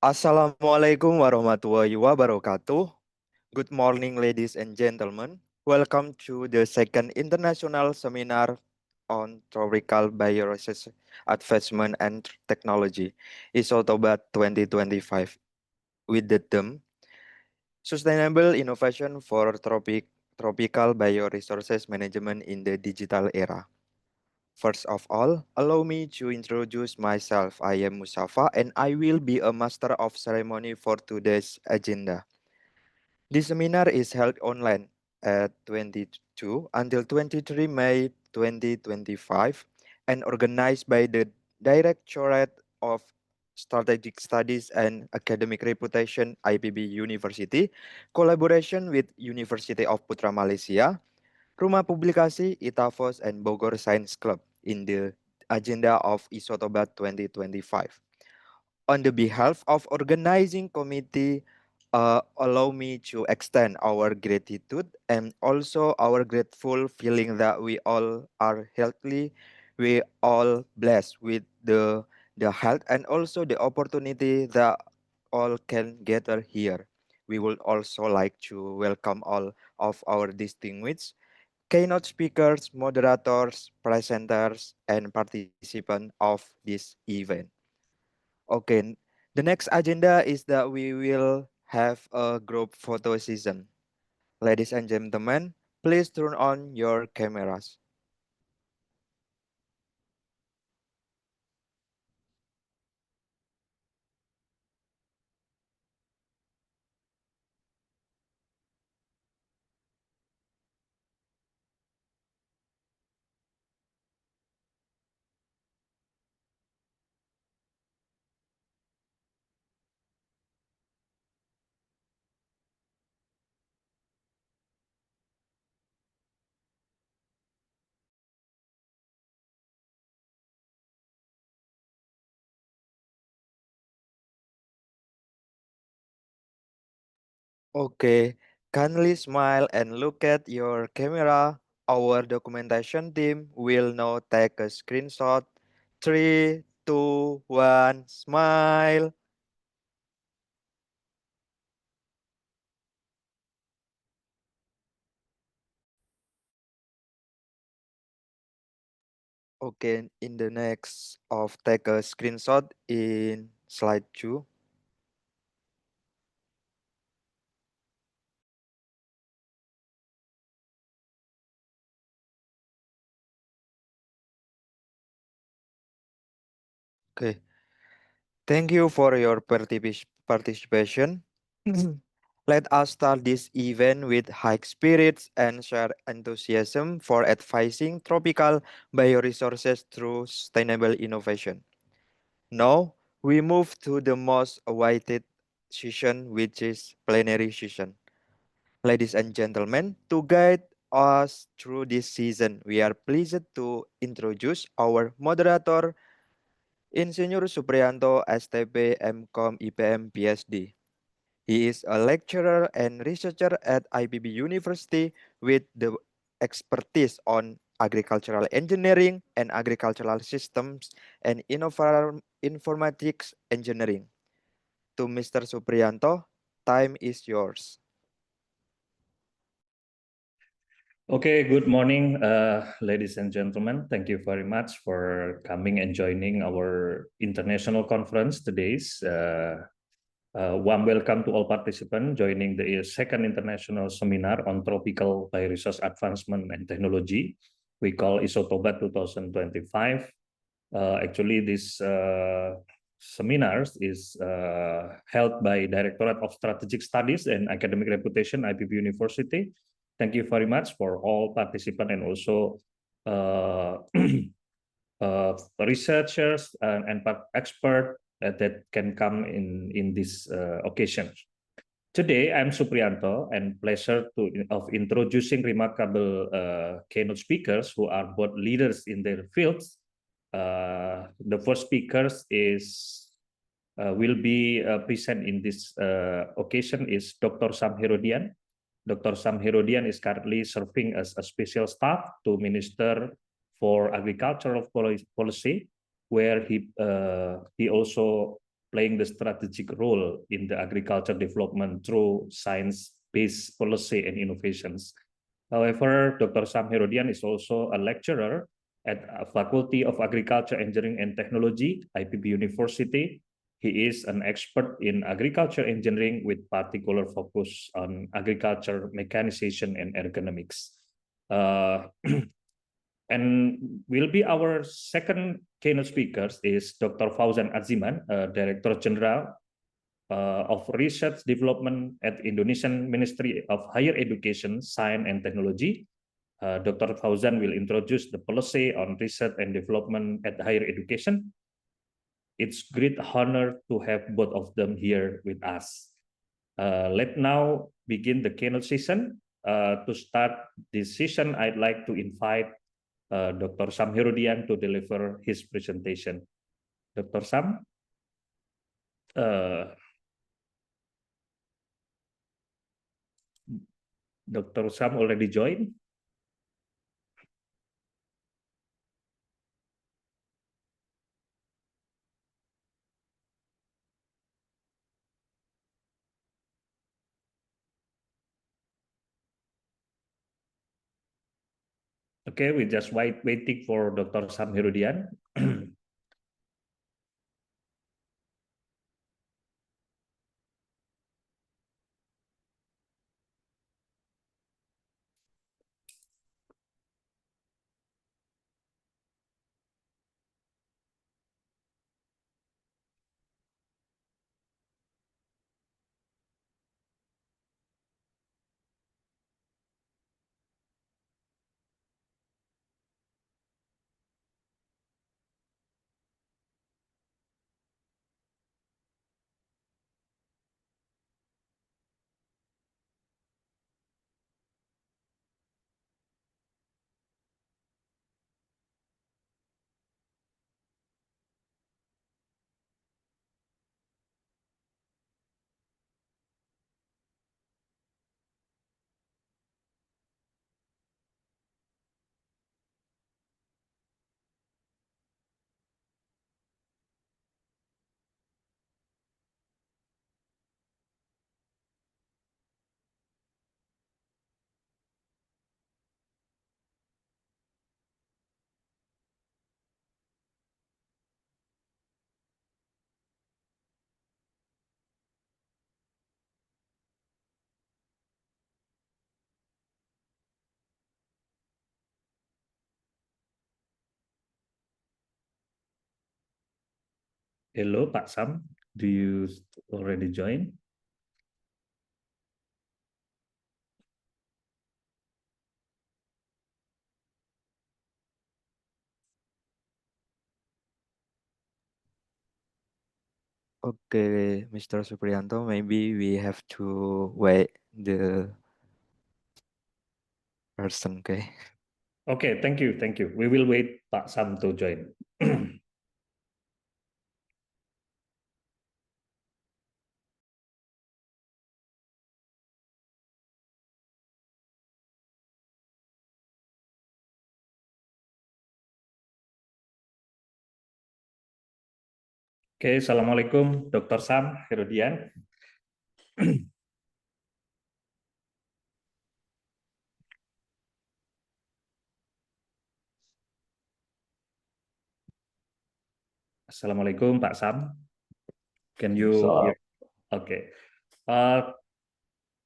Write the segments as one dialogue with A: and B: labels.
A: Assalamualaikum warahmatullahi wabarakatuh. Good morning, ladies and gentlemen. Welcome to the second international seminar on tropical bioresources advancement and technology, ISOTOBAT 2025, with the theme Sustainable Innovation for Tropical Bioresources Management in the Digital Era. First of all, allow me to introduce myself. I am Musafa and I will be a master of ceremony for today's agenda. This seminar is held online at 22 until 23 May 2025 and organized by the Directorate of Strategic Studies and Academic Reputation IPB University, collaboration with Universiti of Putra Malaysia, Rumah Publikasi, ITAFoS, and Bogor Science Club in the agenda of ISOTOBAT 2025. On the behalf of organizing committee, allow me to extend our gratitude and also our grateful feeling that we all are healthy, we all blessed with the health and also the opportunity that all can gather here. We would also like to welcome all of our distinguished keynote speakers, moderators, presenters, and participants of this event. Okay, the next agenda is that we will have a group photo session. Ladies and gentlemen, please turn on your cameras. Okay, kindly smile and look at your camera. Our documentation team will now take a screenshot. 3, 2, 1, smile. Okay, in the next of take a screenshot in slide 2. Okay, thank you for your participation. Let us start this event with high spirits and share enthusiasm for advising tropical bioresources through sustainable innovation. Now, we move to the most awaited session, which is plenary session. Ladies and gentlemen, to guide us through this season, we are pleased to introduce our moderator, Insinyur Supriyanto, STP, MCom, IPM, PhD. He is a lecturer and researcher at IPB University with the expertise on agricultural engineering and agricultural systems and informatics engineering. To Mr. Supriyanto, time is yours.
B: Okay, good morning, ladies and gentlemen. Thank you very much for coming and joining our international conference today's. Warm welcome to all participants joining the second international seminar on tropical bioresource advancement and technology. We call ISOTOBAT 2025. Actually, this seminars is held by Directorate of Strategic Studies and Academic Reputation, IPB University. Thank you very much for all participants and also researchers and experts that can come in this occasion. Today, I'm Supriyanto and pleasure of introducing remarkable keynote speakers who are both leaders in their fields. The first speakers will be present in this occasion is Dr. Sam Herodian. Dr. Sam Herodian is currently serving as a special staff to Minister for Agricultural Policy, where he also playing the strategic role in the agriculture development through science-based policy and innovations. However, Dr. Sam Herodian is also a lecturer at Faculty of Agriculture, Engineering and Technology, IPB University. He is an expert in agriculture engineering with particular focus on agriculture mechanization and ergonomics. And will be our second keynote speakers is Dr. Fauzan Aziman, Director General of Research Development at Indonesian Ministry of Higher Education, Science and Technology. Dr. Fauzan will introduce the policy on research and development at higher education. It's great honor to have both of them here with us. Let's now begin the keynote session. To start this session, I'd like to invite Dr. Sam Herodian to deliver his presentation. Dr. Sam, Dr. Sam already joined. Okay, we just waiting for Dr. Sam Herodian. Hello, Pak Sam. Do you already join?
A: Okay, Mr. Supriyanto, maybe we have to wait the person, okay?
B: Okay, thank you, thank you. We will wait Pak Sam to join. Oke, Assalamualaikum Dr. Sam Herodian. Assalamualaikum Pak Sam. Can you hear? Okay.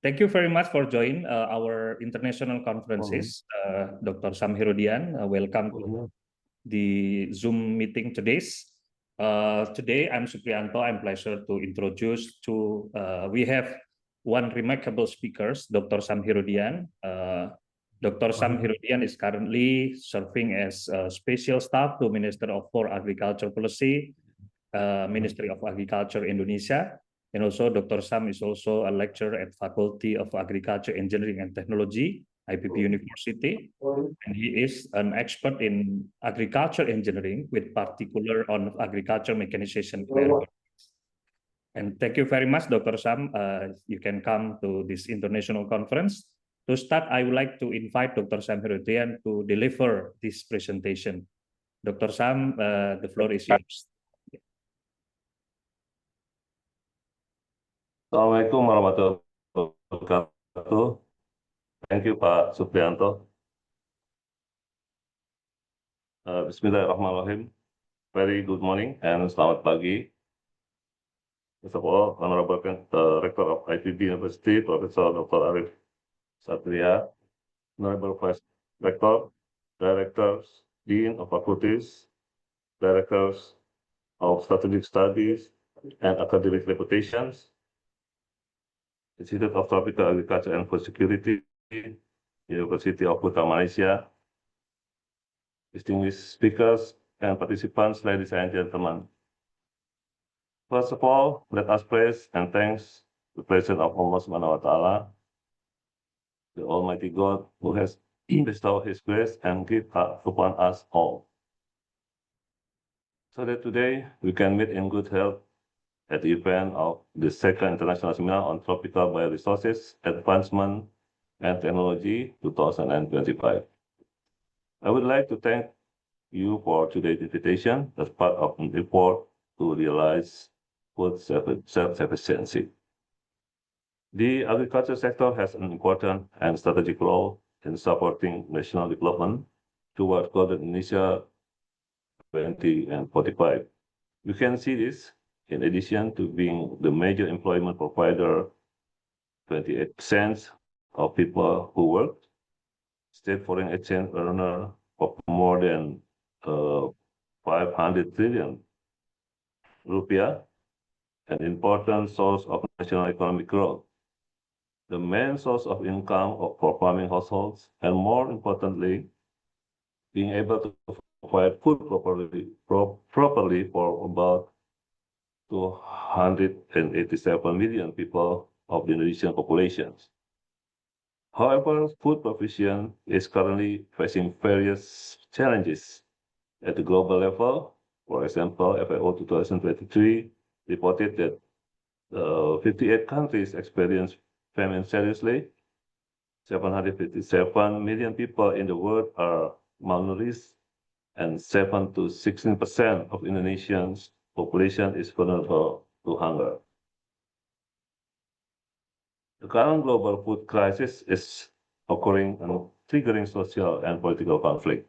B: Thank you very much for joining our international conferences, Dr. Sam Herodian. Welcome to the Zoom meeting today. Today, I'm Supriyanto. I'm pleasure to introduce to, we have one remarkable speaker, Dr. Sam Herodian. Dr. Sam Herodian is currently serving as special staff to Minister for Agriculture Policy, Ministry of Agriculture Indonesia. And also Dr. Sam is also a lecturer at Faculty of Agriculture, Engineering and Technology, IPB University. And he is an expert in agriculture engineering with particular on agriculture mechanization. And thank you very much, Dr. Sam. You can come to this international conference. To start, I would like to invite Dr. Sam Herodian to deliver this presentation. Dr. Sam, the floor is yours.
C: Assalamualaikum warahmatullahi wabarakatuh. Thank you, Pak Supriyanto. Bismillahirrahmanirrahim. Very good morning and selamat pagi. First of all, Honorable Rector of IPB University, Professor Dr. Arif Satria, Honorable Vice Rector, Directors, Dean of Faculties, Directors of Strategic Studies and Academic Reputations, Institute of Tropical Agriculture and Food Security, University of Putra Malaysia, distinguished speakers and participants, ladies and gentlemen. First of all, let us praise and thanks the presence of Allah Subhanahu wa Ta'ala, the Almighty God, who has bestowed His grace and gift upon us all, so that today we can meet in good health at the event of the second International Seminar on Tropical Bioresources, Advancement and Technology 2025. I would like to thank you for today's invitation as part of an effort to realize food self-sufficiency. The agriculture sector has an important and strategic role in supporting national development toward Golden Indonesia 2045. You can see this in addition to being the major employment provider, 28% of people who work, state foreign exchange earner of more than 500 trillion rupiah, an important source of national economic growth, the main source of income for farming households, and more importantly, being able to provide food properly for about 287 million people of the Indonesian populations. However, food provision is currently facing various challenges at the global level. For example, FAO 2023 reported that 58 countries experience famine seriously. 757 million people in the world are malnourished, and 7 to 16% of Indonesians' population is vulnerable to hunger. The current global food crisis is occurring and triggering social and political conflict.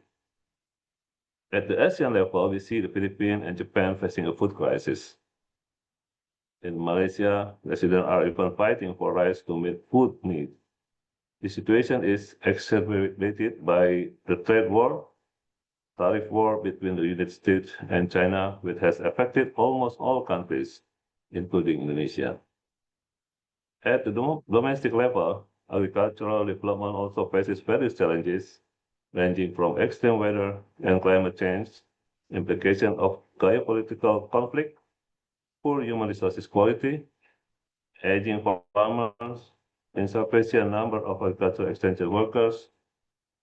C: At the ASEAN level, we see the Philippines and Japan facing a food crisis. In Malaysia, residents are even fighting for rights to meet food needs. The situation is exacerbated by the trade war, tariff war between the United States and China, which has affected almost all countries, including Indonesia. At the domestic level, agricultural development also faces various challenges, ranging from extreme weather and climate change, implication of geopolitical conflict, poor human resources quality, aging farmers, insufficient number of agricultural extension workers,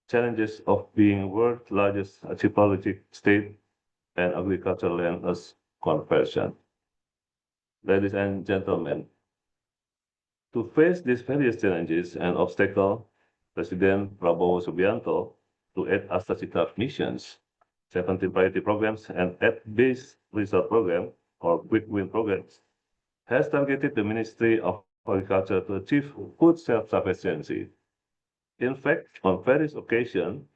C: challenges of being world's largest archipelagic state, and agricultural land as conversion. Ladies and gentlemen, to face these various challenges and obstacles, President Prabowo Subianto, to 8 Astacita missions, 17 priority programs, and 8 result program or quick win programs, has targeted the Ministry of Agriculture to achieve food self-sufficiency. In fact, on various occasions,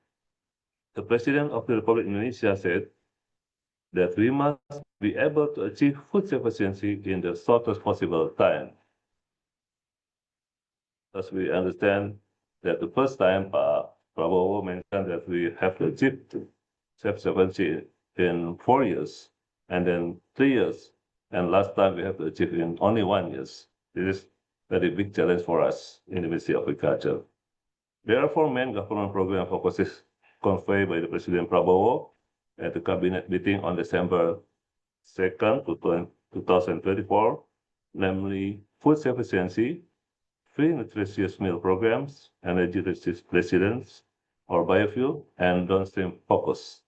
C: the President of the Republic of Indonesia said that we must be able to achieve food sufficiency in the shortest possible time. As we understand that the first time Prabowo mentioned that we have to achieve self-sufficiency in 4 years, and then 3 years, and last time we have to achieve in only 1 year. This is very big challenge for us in the Ministry of Agriculture. There are 4 main government program focuses conveyed by the President Prabowo at the cabinet meeting on December 2nd, 2024, namely food sufficiency, free nutritious meal programs, energy resilience or biofuel, and downstream focus.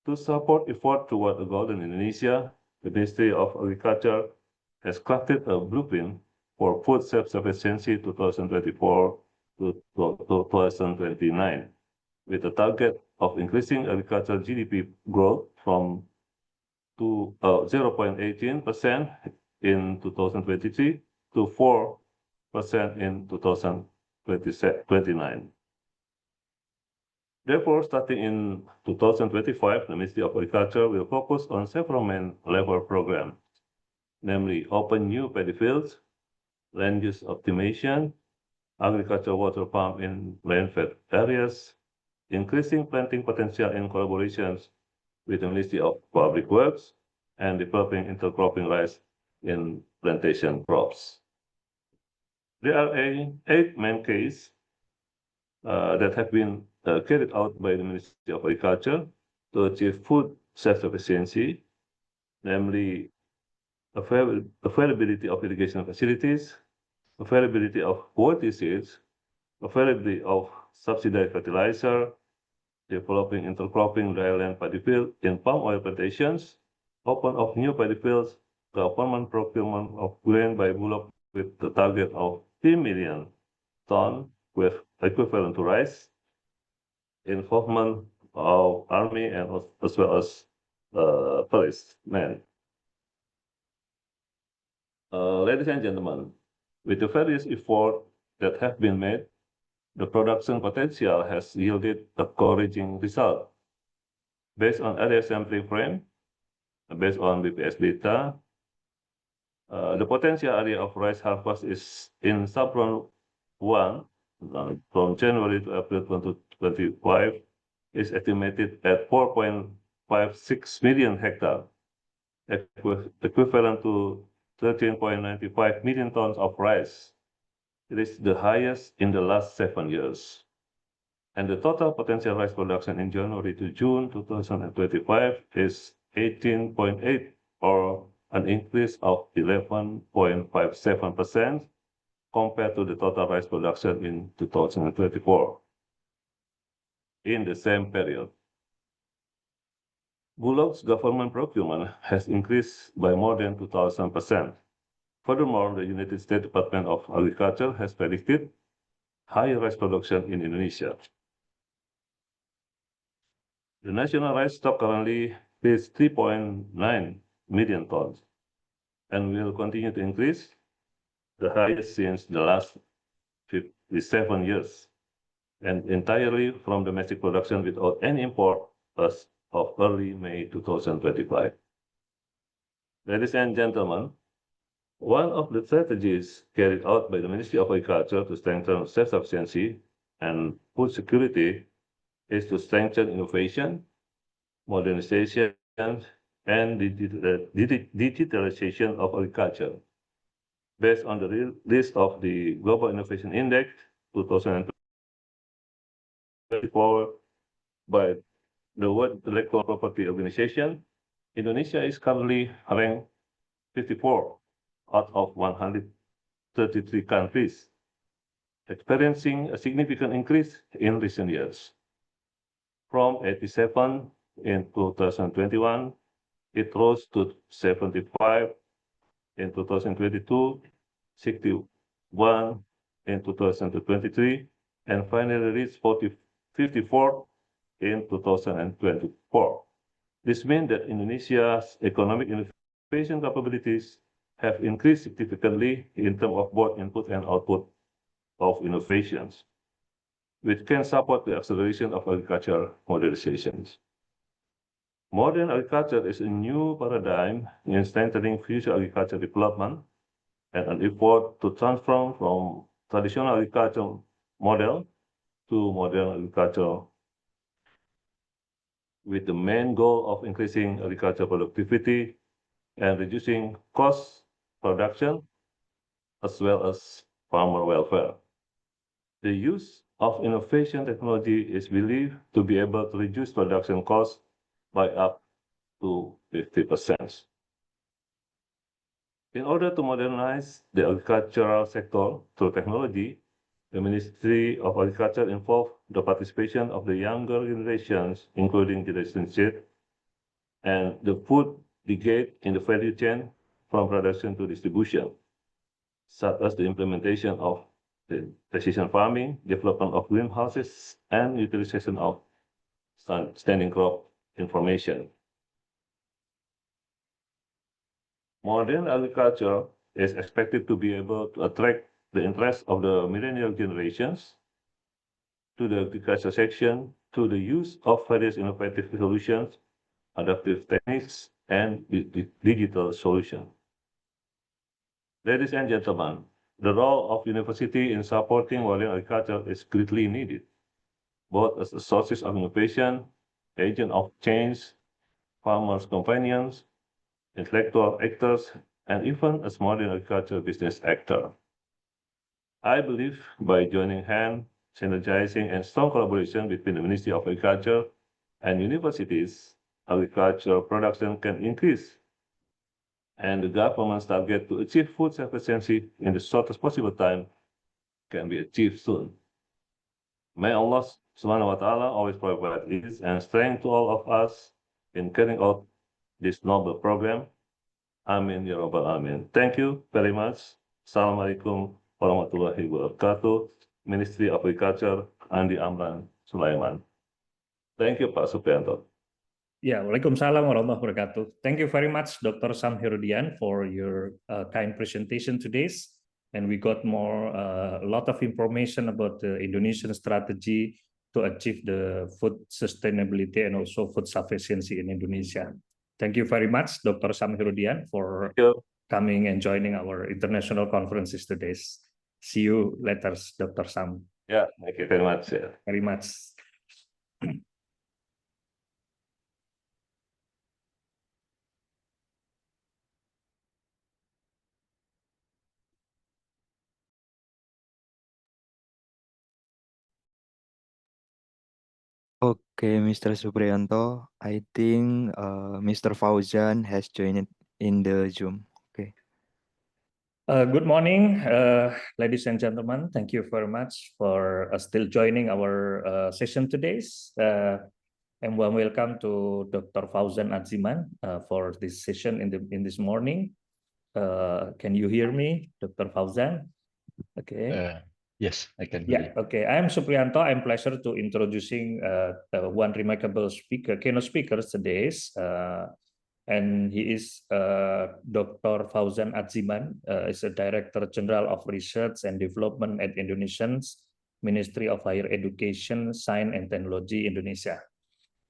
C: To support effort toward a golden Indonesia, the Ministry of Agriculture has crafted a blueprint for food self-sufficiency 2024 to 2029, with a target of increasing agricultural GDP growth from 0.18% in 2023 to 4% in 2029. Therefore, starting in 2025, the Ministry of Agriculture will focus on several main level programs, namely open new paddy fields, land use optimization, agricultural water pump in rain-fed areas, increasing planting potential in collaborations with the Ministry of Public Works, and developing intercropping rice in plantation crops. There are 8 main cases that have been carried out by the Ministry of Agriculture to achieve food self-sufficiency, namely availability of irrigation facilities, availability of quality seeds, availability of subsidized fertilizer, developing intercropping dryland paddy field in palm oil plantations, open of new paddy fields, government procurement of grain by Bulog with the target of 3 million tons with equivalent to rice, involvement of army and as well as policemen. Ladies and gentlemen, with the various efforts that have been made, the production potential has yielded encouraging results. Based on area sampling frame, based on BPS data, the potential area of rice harvest is in sub-zone 1 from January to April 2025 is estimated at 4.56 million hectares, equivalent to 13.95 million tons of rice. It is the highest in the last 7 years. And the total potential rice production in January to June 2025 is 18.8, or an increase of 11.57% compared to the total rice production in 2024. In the same period, Bulog's government procurement has increased by more than 2,000%. Furthermore, the United States Department of Agriculture has predicted higher rice production in Indonesia. The national rice stock currently is 3.9 million tons and will continue to increase, the highest since the last 57 years, and entirely from domestic production without any import as of early May 2025. Ladies and gentlemen, one of the strategies carried out by the Ministry of Agriculture to strengthen self-sufficiency and food security is to strengthen innovation, modernization, and digitalization of agriculture. Based on the list of the Global Innovation Index 2024 by the World Intellectual Property Organization, Indonesia is currently ranked 54 out of 133 countries, experiencing a significant increase in recent years. From 87 in 2021, it rose to 75 in 2022, 61 in 2023, and finally reached 54 in 2024. This means that Indonesia's economic innovation capabilities have increased significantly in terms of both input and output of innovations, which can support the acceleration of agriculture modernizations. Modern agriculture is a new paradigm in strengthening future agriculture development and an effort to transform from traditional agriculture model to modern agriculture with the main goal of increasing agricultural productivity and reducing cost production as well as farmer welfare. The use of innovation technology is believed to be able to reduce production costs by up to 50%. In order to modernize the agricultural sector through technology, the Ministry of Agriculture involved the participation of the younger generations, including Generation Z, and the food brigade in the value chain from production to distribution, such as the implementation of the precision farming, development of greenhouses, and utilization of standing crop information. Modern agriculture is expected to be able to attract the interest of the millennial generations to the agriculture section through the use of various innovative solutions, adaptive techniques, and digital solutions. Ladies and gentlemen, the role of university in supporting modern agriculture is greatly needed, both as a source of innovation, agent of change, farmers' companions, intellectual actors, and even as modern agriculture business actor. I believe by joining hands, synergizing, and strong collaboration between the Ministry of Agriculture and universities, agricultural production can increase, and the government's target to achieve food sufficiency in the shortest possible time can be achieved soon. May Allah Subhanahu wa Ta'ala always provide ease and strength to all of us in carrying out this noble program. Amin ya Rabbal Alamin. Thank you very much. Assalamualaikum warahmatullahi wabarakatuh. Ministry of Agriculture, Andi Amran Sulaiman. Thank you, Pak Supriyanto.
B: Yeah, Waalaikumsalam warahmatullahi wabarakatuh. Thank you very much, Dr. Sam Herudian, for your kind presentation today. And we got a lot of information about the Indonesian strategy to achieve the food sustainability and also food sufficiency in Indonesia. Thank you very much, Dr. Sam Herudian, for coming and joining our international conferences today. See you later, Dr. Sam.
C: Yeah, thank you very much. Yeah.
B: Very much.
A: Okay, Mr. Supriyanto, I think Mr. Fauzan has joined in the Zoom. Okay.
B: Good morning, ladies and gentlemen. Thank you very much for still joining our session today. And warm welcome to Dr. Fauzan Adziman for this session in this morning. Can you hear me, Dr. Fauzan? Okay.
D: Yes, I can hear you.
B: Okay. I am Supriyanto. I'm pleasure to introducing one remarkable speaker, keynote speaker today. And he is Dr. Fauzan Adziman, is a Director General of Research and Development at Indonesia's Ministry of Higher Education, Science and Technology Indonesia.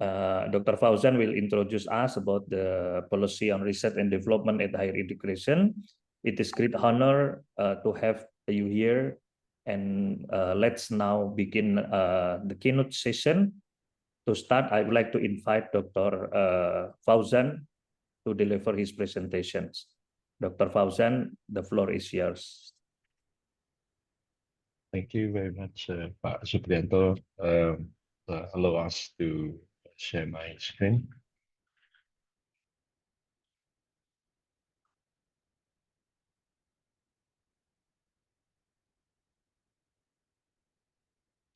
B: Dr. Fauzan will introduce us about the policy on research and development at higher education. It is great honor to have you here. And let's now begin the keynote session. To start, I would like to invite Dr. Fauzan to deliver his presentations. Dr. Fauzan, the floor is yours.
D: Thank you very much, Pak Supriyanto. Allow us to share my screen.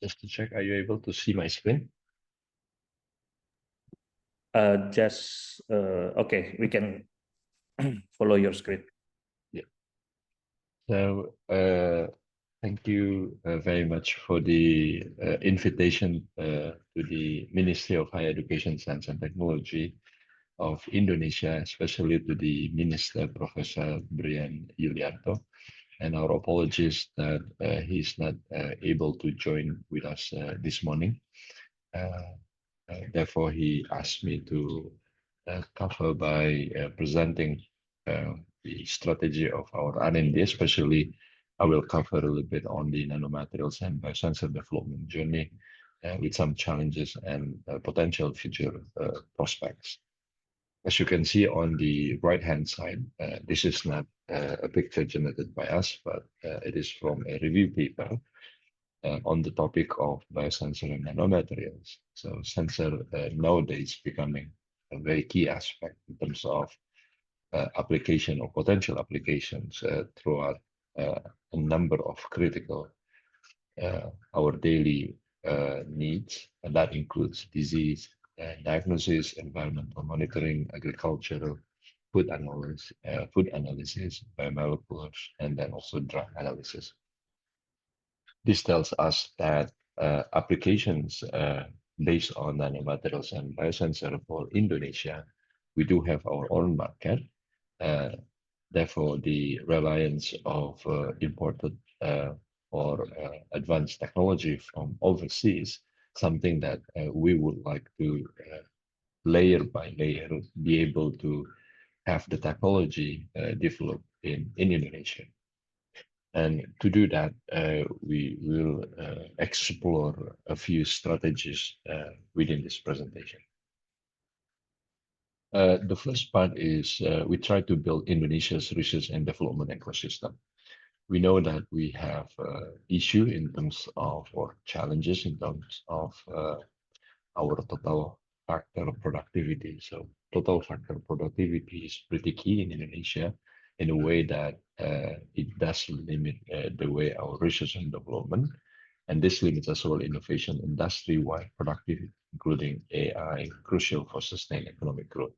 D: Just to check, are you able to see my screen?
B: Okay, we can follow your screen.
D: Yeah. So thank you very much for the invitation to the Ministry of Higher Education, Science and Technology of Indonesia, especially to the Minister, Professor Brian Yulianto. And our apologies that he's not able to join with us this morning. Therefore, he asked me to cover by presenting the strategy of our R&D, especially I will cover a little bit on the nanomaterials and biosensor development journey with some challenges and potential future prospects. As you can see on the right-hand side, this is not a picture generated by us, but it is from a review paper on the topic of biosensor and nanomaterials. So sensor nowadays becoming a very key aspect in terms of application or potential applications throughout a number of critical our daily needs, and that includes disease diagnosis, environmental monitoring, agricultural, food analysis, biomoleculars, and then also drug analysis. This tells us that applications based on nanomaterials and biosensor for Indonesia, we do have our own market. Therefore, the reliance of imported or advanced technology from overseas, something that we would like to layer by layer be able to have the technology developed in Indonesia. And to do that, we will explore a few strategies within this presentation. The first part is we try to build Indonesia's research and development ecosystem. We know that we have issue in terms of, or challenges in terms of our total factor productivity. So total factor productivity is pretty key in Indonesia in a way that it does limit the way our research and development, and this limits as well innovation industry-wide productivity, including AI, crucial for sustained economic growth.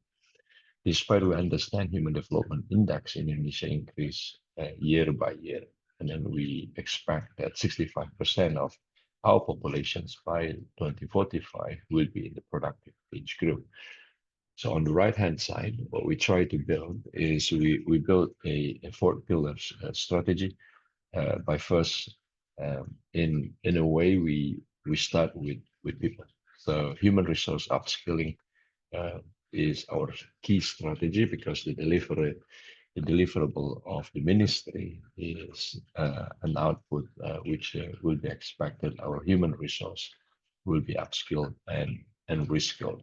D: Despite we understand human development index in Indonesia increase year by year, and then we expect that 65% of our populations by 2045 will be in the productive age group. So on the right-hand side, what we try to build is we build a four pillars strategy by first in a way we start with people. So human resource upskilling is our key strategy because the deliverable of the ministry is an output which will be expected. Our human resource will be upskilled and reskilled.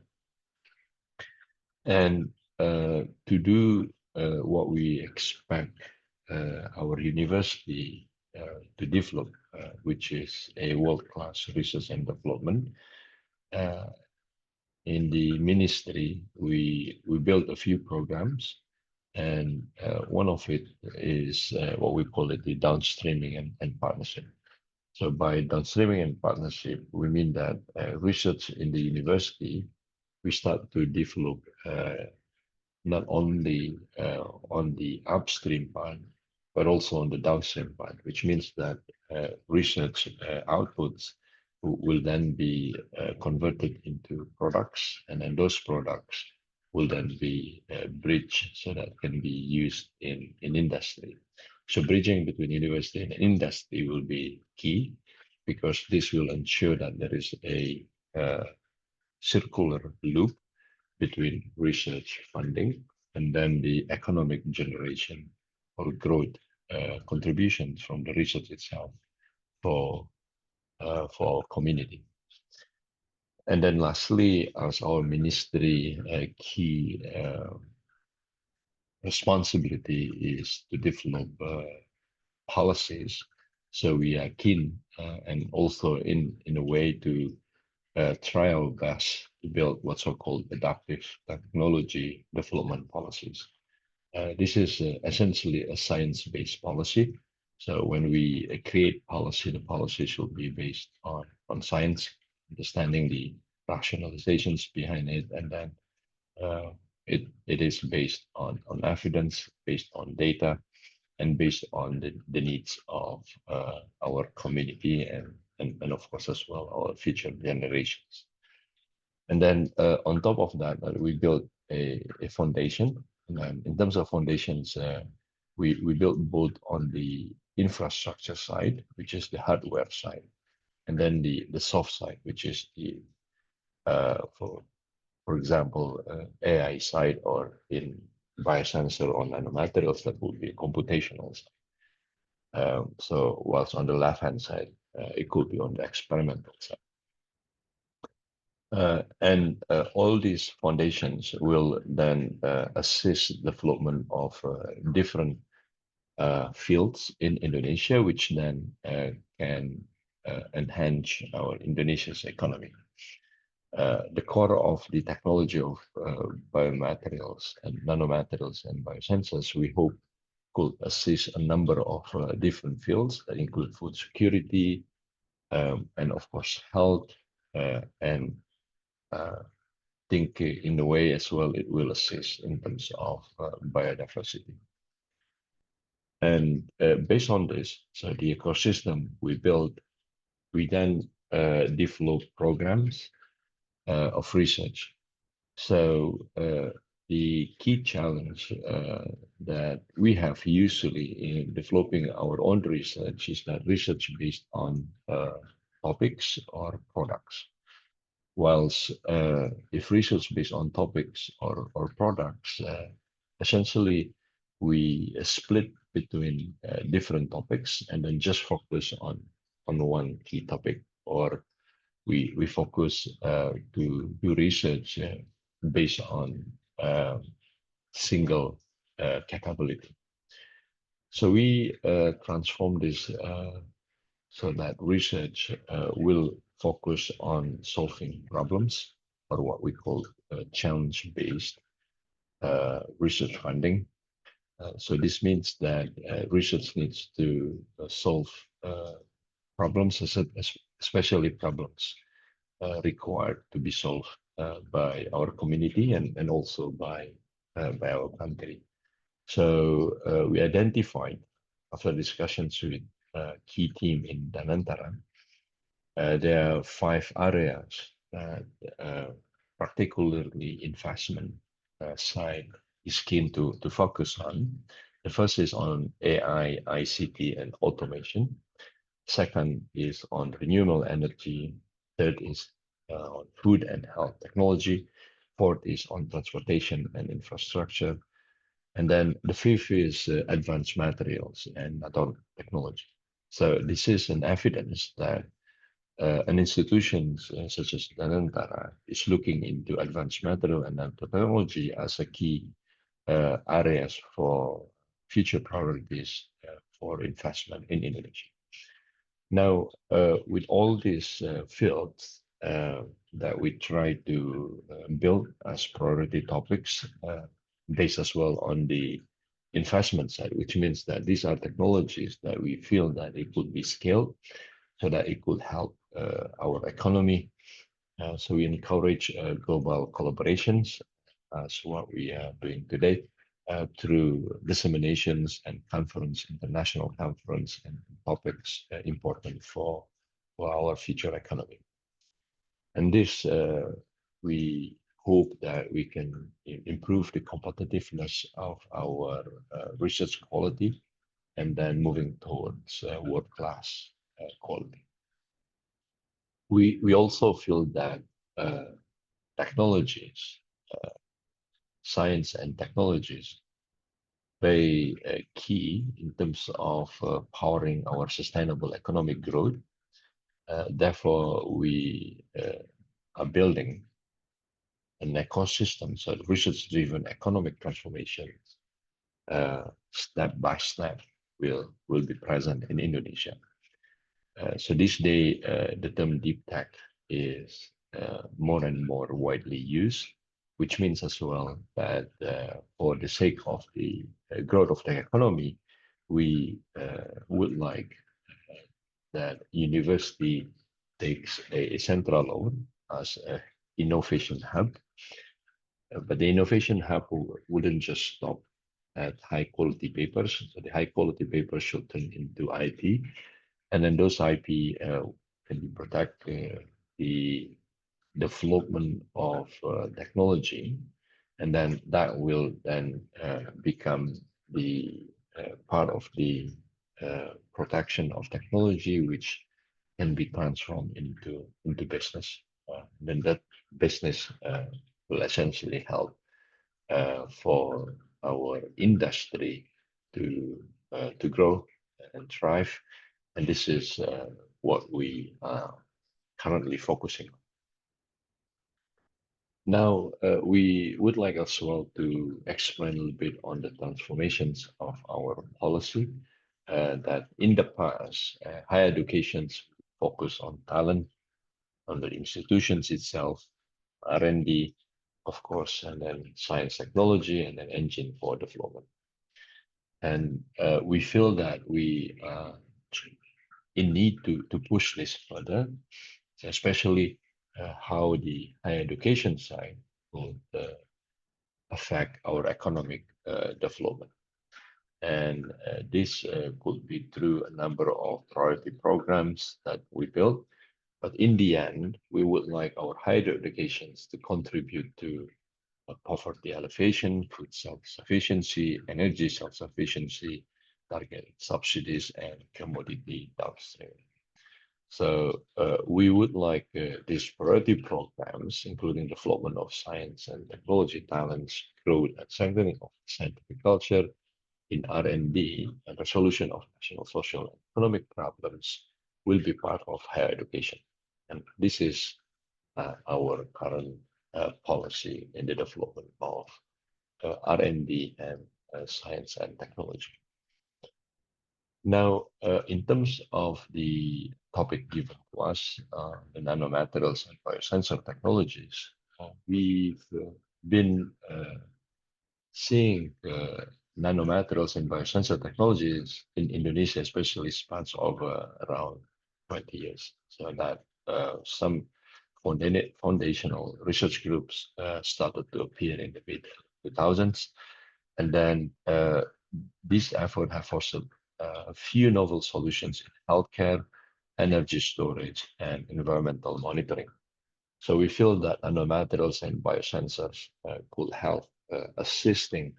D: And to do what we expect our university to develop, which is a world-class research and development, in the ministry, we built a few programs, and one of it is what we call it the downstreaming and partnership. So by downstreaming and partnership, we mean that research in the university, we start to develop not only on the upstream part, but also on the downstream part, which means that research outputs will then be converted into products, and then those products will then be bridged so that can be used in industry. So bridging between university and industry will be key because this will ensure that there is a circular loop between research funding and then the economic generation or growth contributions from the research itself for our community. And then lastly, as our ministry key responsibility is to develop policies. So we are keen and also in a way to try our best to build what's so-called adaptive technology development policies. This is essentially a science-based policy. So when we create policy, the policy should be based on science, understanding the rationalizations behind it, and then it is based on evidence, based on data, and based on the needs of our community and of course as well our future generations. And then on top of that, we built a foundation. And in terms of foundations, we built both on the infrastructure side, which is the hardware side, and then the soft side, which is the for example AI side, or in biosensor or nanomaterials, that would be computational side. So whilst on the left hand side, it could be on the experimental side. And all these foundations will then assist development of different fields in Indonesia, which then can enhance our Indonesia's economy. The core of the technology of biomaterials and nanomaterials and biosensors, we hope could assist a number of different fields that include food security and of course health and think in a way as well it will assist in terms of biodiversity. And based on this, so the ecosystem we build, we then develop programs of research. So the key challenge that we have usually in developing our own research is that research based on topics or products. Whilst if research based on topics or products, essentially we split between different topics and then just focus on one key topic, or we focus to do research based on single capability. So we transform this so that research will focus on solving problems, or what we call challenge-based research funding. So this means that research needs to solve problems, especially problems required to be solved by our community and also by our country. So we identified, after discussions with key team in Danantara, there are 5 areas that particularly investment side is keen to focus on. The first is on AI, ICT, and automation. Second is on renewable energy. Third is on food and health technology. Fourth is on transportation and infrastructure. And then the fifth is advanced materials and nanotechnology. So this is an evidence that an institution such as Danantara is looking into advanced material and nanotechnology as a key areas for future priorities for investment in Indonesia. Now, with all these fields that we try to build as priority topics, based as well on the investment side, which means that these are technologies that we feel that it could be scaled so that it could help our economy. So we encourage global collaborations as what we are doing today through disseminations and conference, international conference, and topics important for our future economy. And this, we hope that we can improve the competitiveness of our research quality and then moving towards world-class quality. We also feel that technologies, science and technologies, very key in terms of powering our sustainable economic growth. Therefore, we are building an ecosystem, so research-driven economic transformation, step by step, will be present in Indonesia. So this day, the term deep tech is more and more widely used, which means as well that for the sake of the growth of the economy, we would like that university takes a central role as an innovation hub. But the innovation hub wouldn't just stop at high quality papers. So the high quality papers should turn into IP, and then those IP can protect the development of technology, and then that will then become the part of the protection of technology, which can be transformed into business. Then that business will essentially help for our industry to grow and thrive, and this is what we are currently focusing on. Now, we would like as well to explain a little bit on the transformations of our policy, that in the past, higher education's focus on talent, on the institutions itself, R&D, of course, and then science technology, and then engine for development. And we feel that we are in need to push this further, especially how the higher education side will affect our economic development. And this could be through a number of priority programs that we built. But in the end, we would like our higher educations to contribute to poverty alleviation, food self-sufficiency, energy self-sufficiency, targeted subsidies, and commodity downstream. So we would like these priority programs, including development of science and technology talents, growth and strengthening of scientific culture in R&D, and resolution of national social and economic problems will be part of higher education. And this is our current policy in the development of R&D and science and technology. Now, in terms of the topic given to us, the nanomaterials and biosensor technologies, we've been seeing nanomaterials and biosensor technologies in Indonesia, especially spans over around 20 years. So that some foundational research groups started to appear in the mid-2000s. And then this effort have fostered a few novel solutions in healthcare, energy storage, and environmental monitoring. So we feel that nanomaterials and biosensors could help assisting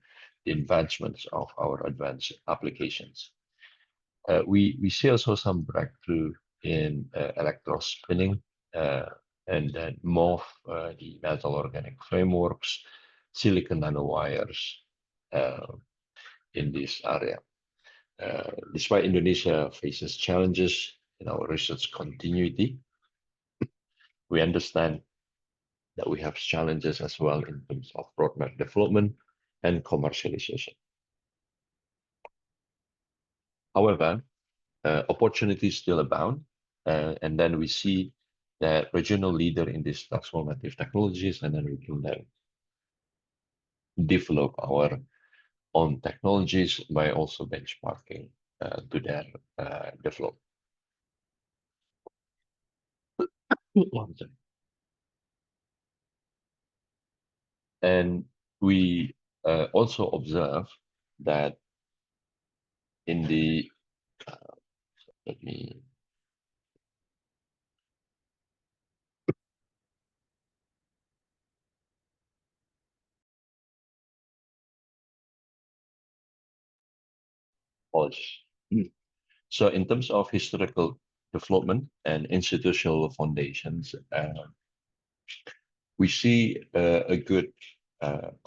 D: the advancements of our advanced applications. We see also some breakthrough in electrospinning and then MOF, the metal organic frameworks, silicon nanowires in this area. Despite Indonesia faces challenges in our research continuity, we understand that we have challenges as well in terms of roadmap development and commercialization. However, opportunities still abound, and then we see that regional leader in these transformative technologies, and then we can then develop our own technologies by also benchmarking to their development. And we also observe that in the, let me, so in terms of historical development and institutional foundations, we see a good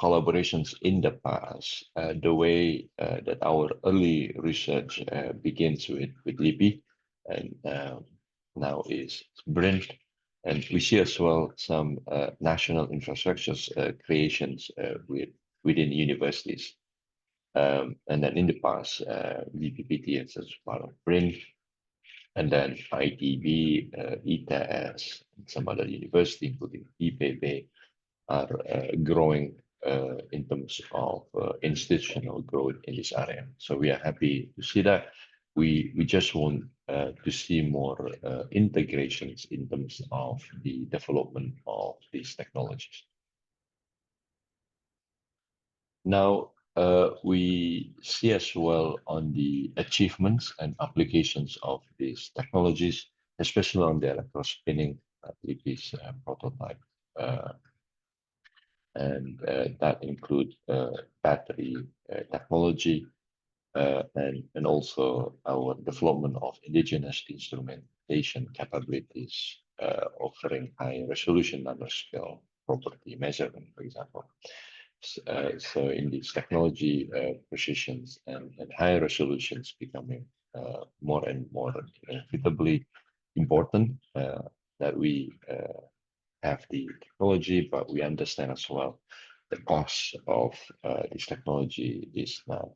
D: collaborations in the past. The way that our early research begins with LIPI and now is BRIN. And we see as well some national infrastructures creations within universities. And then in the past, VPPT as part of BRIN, and then ITB, ITAFoS, and some other university, including IPB, are growing in terms of institutional growth in this area. So we are happy to see that. We just want to see more integrations in terms of the development of these technologies. Now, we see as well on the achievements and applications of these technologies, especially on the electrospinning, this prototype. And that includes battery technology and also our development of indigenous instrumentation capabilities, offering high resolution nanoscale property measurement, for example. So in these technology precisions and higher resolutions becoming more and more inevitably important, that we have the technology, but we understand as well the cost of this technology is not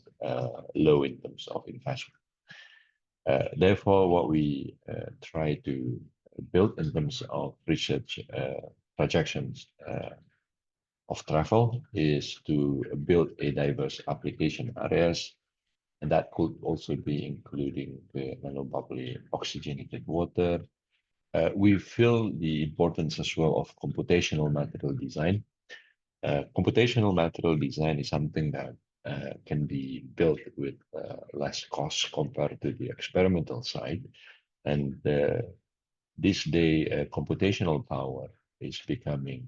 D: low in terms of investment. Therefore, what we try to build in terms of research projections of travel is to build a diverse application areas, and that could also be including the nanobubbly oxygenated water. We feel the importance as well of computational material design. Computational material design is something that can be built with less cost compared to the experimental side. And this day, computational power is becoming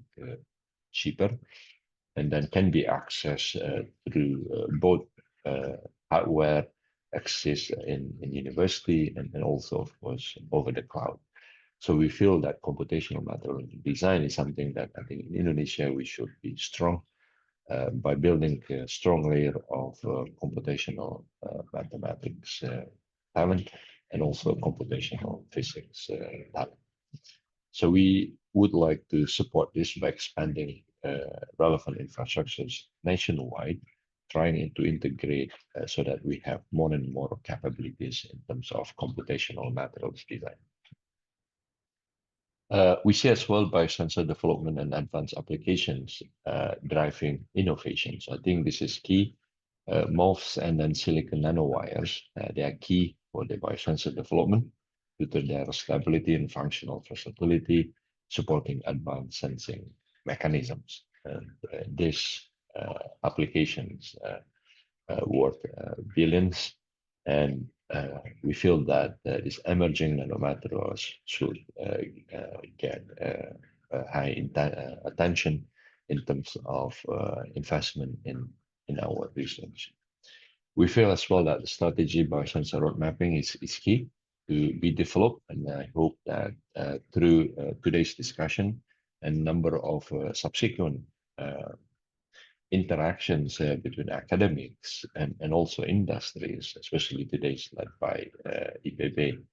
D: cheaper. and then can be accessed through both hardware access in university and also, of course, over the cloud. So we feel that computational methodology design is something that I think in Indonesia we should be strong by building a strong layer of computational mathematics talent and also computational physics talent. So we would like to support this by expanding relevant infrastructures nationwide, trying to integrate so that we have more and more capabilities in terms of computational methods design. We see as well biosensor development and advanced applications driving innovations. I think this is key. MOFs and then silicon nanowires, they are key for the biosensor development due to their stability and functional versatility, supporting advanced sensing mechanisms. And these applications worth billions, and we feel that these emerging nanomaterials should get high attention in terms of investment in our research. We feel as well that the strategy biosensor road mapping is key to be developed, and I hope that through today's discussion and number of subsequent interactions between academics and also industries, especially today's led by IPB,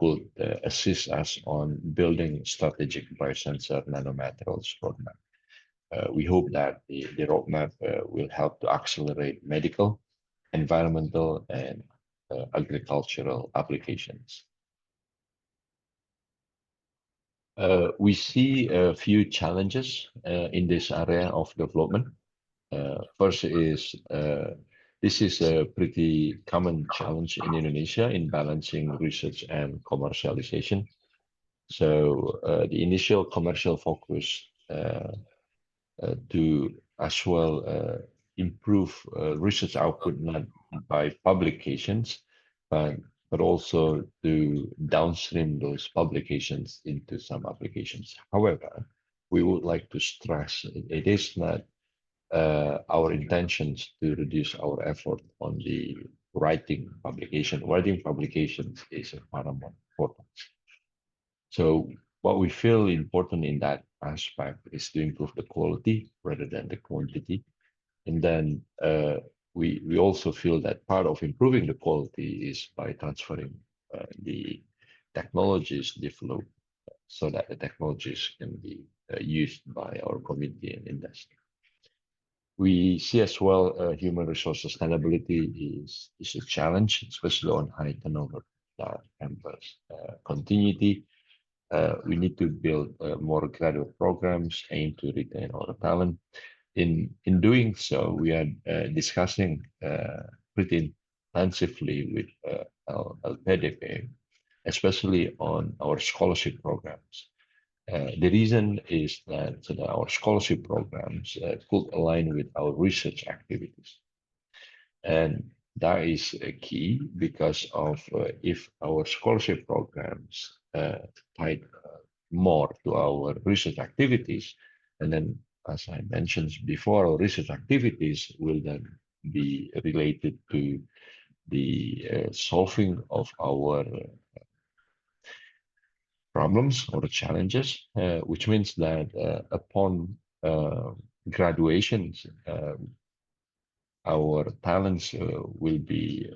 D: could assist us on building strategic biosensor nanomaterials roadmap. We hope that the roadmap will help to accelerate medical, environmental, and agricultural applications. We see a few challenges in this area of development. First is this is a pretty common challenge in Indonesia in balancing research and commercialization. So the initial commercial focus to as well improve research output not by publications, but also to downstream those publications into some applications. However, we would like to stress it is not our intentions to reduce our effort on the writing publication. Writing publications is of paramount importance. So what we feel important in that aspect is to improve the quality rather than the quantity. And then we also feel that part of improving the quality is by transferring the technologies developed so that the technologies can be used by our community and industry. We see as well human resource sustainability is a challenge, especially on high turnover campus. Continuity, we need to build more graduate programs, aim to retain our talent. In doing so, we are discussing pretty intensively with LPDP, especially on our scholarship programs. The reason is that our scholarship programs could align with our research activities. And that is key because of if our scholarship programs tied more to our research activities, and then as I mentioned before, our research activities will then be related to the solving of our problems or challenges, which means that upon graduations, our talents will be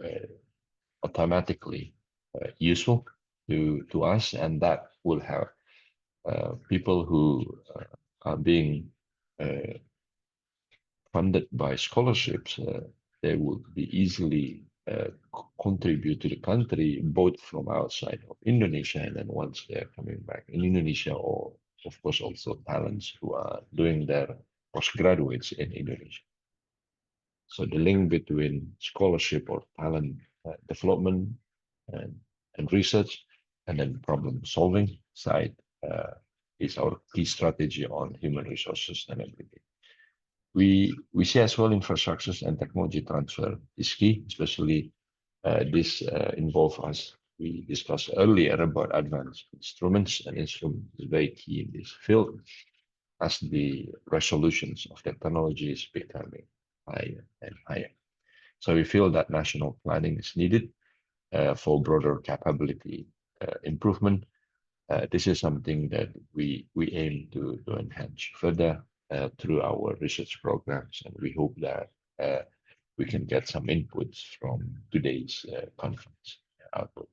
D: automatically useful to us, and that will have people who are being funded by scholarships, they would be easily contribute to the country, both from outside of Indonesia and then once they're coming back in Indonesia, or of course also talents who are doing their postgraduates in Indonesia. So the link between scholarship or talent development and research and then problem solving side is our key strategy on human resources sustainability. We see as well infrastructures and technology transfer is key, especially this involves us. We discussed earlier about advanced instruments, and instruments is very key in this field. as the resolutions of technology is becoming higher and higher. So we feel that national planning is needed for broader capability improvement. This is something that we aim to enhance further through our research programs, and we hope that we can get some inputs from today's conference output.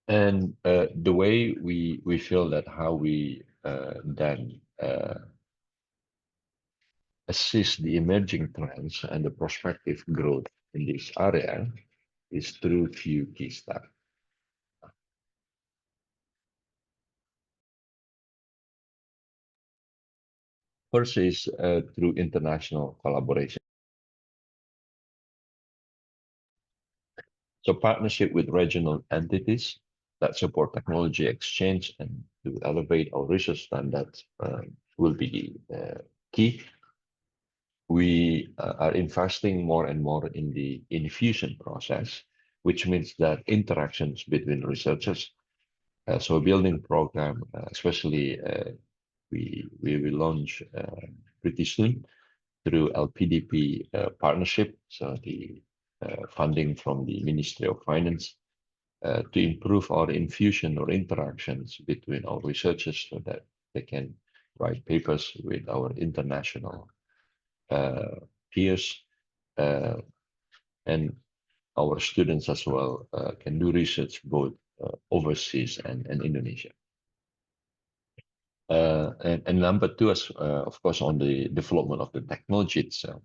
D: And the way we feel that how we then assist the emerging trends and the prospective growth in this area is through few key steps. First is through international collaboration. So partnership with regional entities that support technology exchange and to elevate our research standards will be key. We are investing more and more in the infusion process, which means that interactions between researchers. So a building program, especially we will launch pretty soon through LPDP partnership. So the funding from the Ministry of Finance to improve our infusion or interactions between our researchers so that they can write papers with our international peers and our students as well can do research both overseas and Indonesia. And number two is, of course, on the development of the technology itself,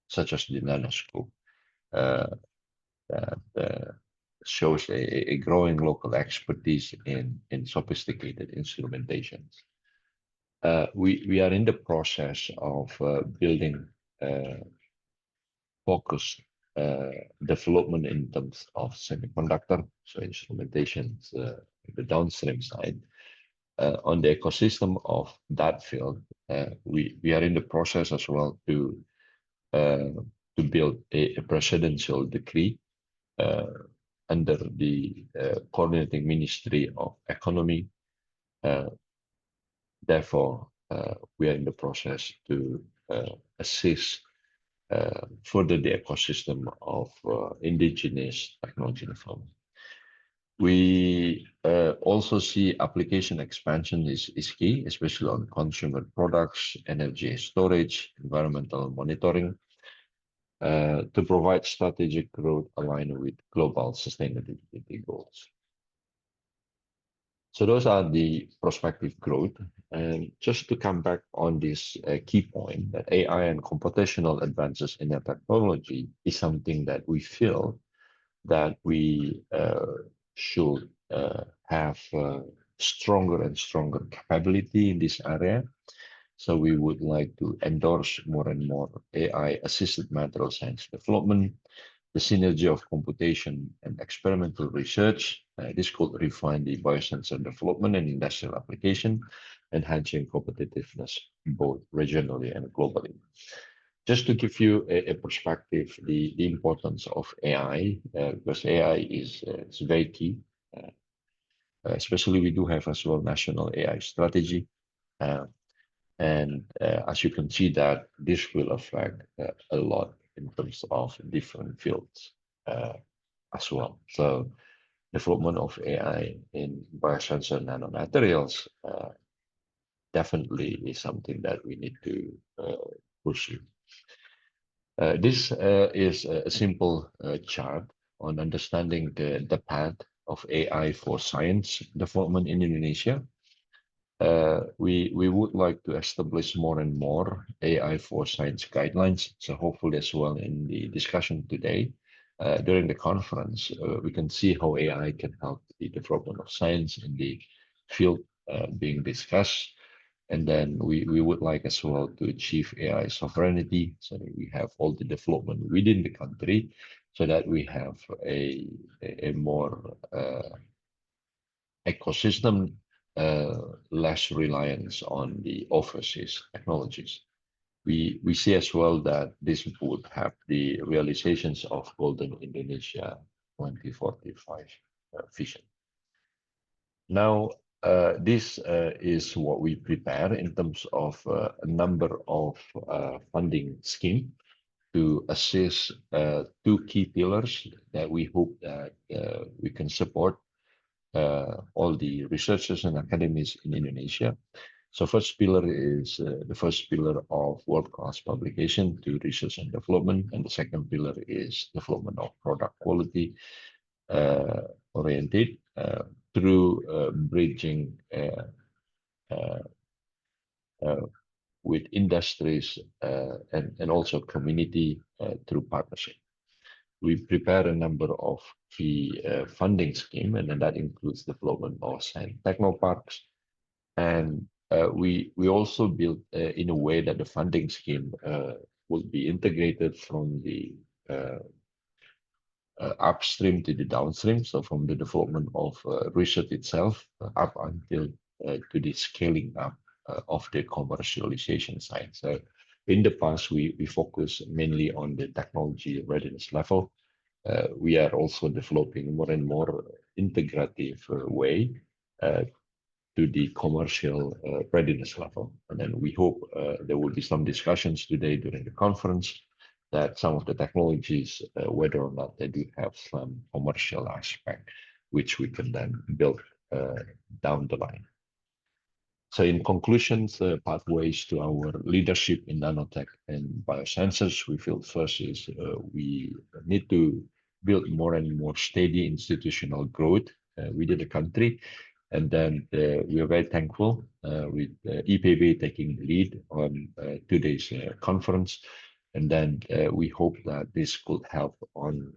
D: such as the nanoscope, that shows a growing local expertise in sophisticated instrumentations. We are in the process of building focused development in terms of semiconductor, so instrumentations, the downstream side. On the ecosystem of that field, we are in the process as well to build a presidential decree under the coordinating Ministry of Economy. Therefore, we are in the process to assist further the ecosystem of indigenous technology development. We also see application expansion is key, especially on consumer products, energy storage, environmental monitoring, to provide strategic growth aligned with global sustainability goals. So those are the prospective growth. And just to come back on this key point that AI and computational advances in the technology is something that we feel that we should have stronger and stronger capability in this area. So we would like to endorse more and more AI-assisted material science development, the synergy of computation and experimental research. This could refine the biosensor development and industrial application, enhancing competitiveness both regionally and globally. Just to give you a perspective, the importance of AI, because AI is very key. Especially we do have as well national AI strategy. And as you can see that this will affect a lot in terms of different fields as well. So development of AI in biosensor nanomaterials definitely is something that we need to pursue. This is a simple chart on understanding the path of AI for science development in Indonesia. We would like to establish more and more AI for science guidelines. So hopefully as well in the discussion today, during the conference, we can see how AI can help the development of science in the field being discussed. And then we would like as well to achieve AI sovereignty, so that we have all the development within the country, so that we have a more ecosystem, less reliance on the overseas technologies. We see as well that this would have the realizations of Golden Indonesia 2045 vision. Now, this is what we prepare in terms of a number of funding scheme to assist two key pillars that we hope that we can support all the researchers and academies in Indonesia. So first pillar is the first pillar of world-class publication to research and development, and the second pillar is development of product quality oriented through bridging with industries and also community through partnership. We prepare a number of key funding scheme, and then that includes development of science techno parks. And we also build in a way that the funding scheme will be integrated from the upstream to the downstream, so from the development of research itself up until to the scaling up of the commercialization side. So in the past, we focus mainly on the technology readiness level. We are also developing more and more integrative way to the commercial readiness level. And then we hope there will be some discussions today during the conference that some of the technologies, whether or not they do have some commercial aspect, which we can then build down the line. So in conclusions, pathways to our leadership in nanotech and biosensors, we feel first is we need to build more and more steady institutional growth within the country. And then we are very thankful with IPB taking the lead on today's conference. And then we hope that this could help on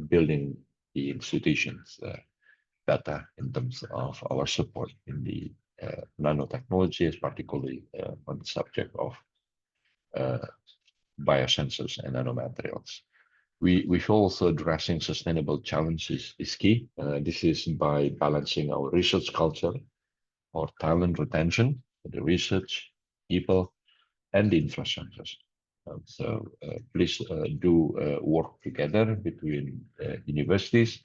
D: building the institutions better in terms of our support in the nanotechnologies, particularly on the subject of biosensors and nanomaterials. We feel also addressing sustainable challenges is key. This is by balancing our research culture, our talent retention, the research, people, and the infrastructures. So please do work together between universities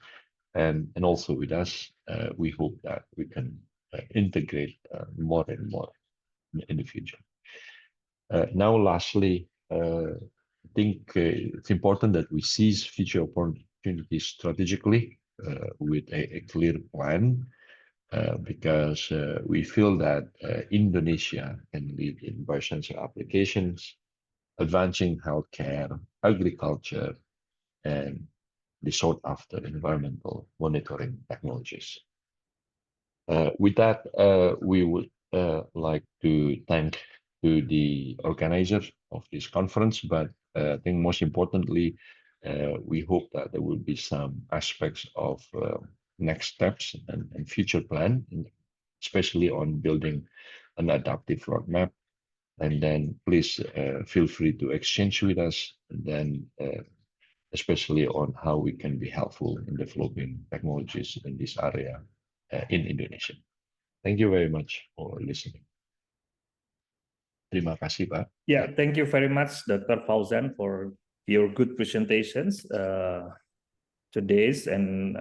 D: and also with us. We hope that we can integrate more and more in the future. Now, lastly, I think it's important that we seize future opportunities strategically with a clear plan, because we feel that Indonesia can lead in biosensor applications, advancing healthcare, agriculture, and the sought-after environmental monitoring technologies. With that, we would like to thank to the organizers of this conference, but I think most importantly, we hope that there will be some aspects of next steps and future plan, especially on building an adaptive roadmap. And then please feel free to exchange with us, and then especially on how we can be helpful in developing technologies in this area in Indonesia. Thank you very much for listening. Terima kasih, Pak.
B: Yeah, thank you very much, Dr. Fauzan, for your good presentations today's, and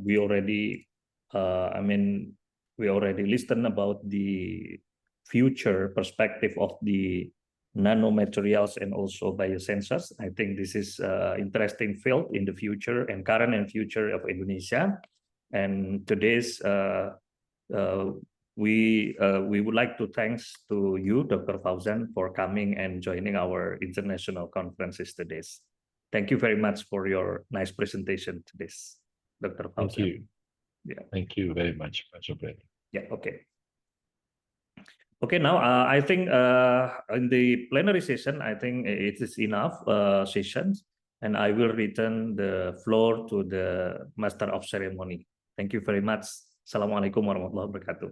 B: we already, we already listened about the future perspective of the nanomaterials and also biosensors. I think this is interesting field in the future and current and future of Indonesia. And today's we would like to thanks to you, Dr. Fauzan, for coming and joining our international conferences today. Thank you very much for your nice presentation today, Dr. Fauzan.
D: Thank you.
B: Yeah.
D: Thank you very much, Pak Sobret.
B: Yeah. Okay. Okay. Now I think in the plenary session, I think it is enough sessions, and I will return the floor to the Master of Ceremony. Thank you very much. Assalamualaikum warahmatullahi wabarakatuh.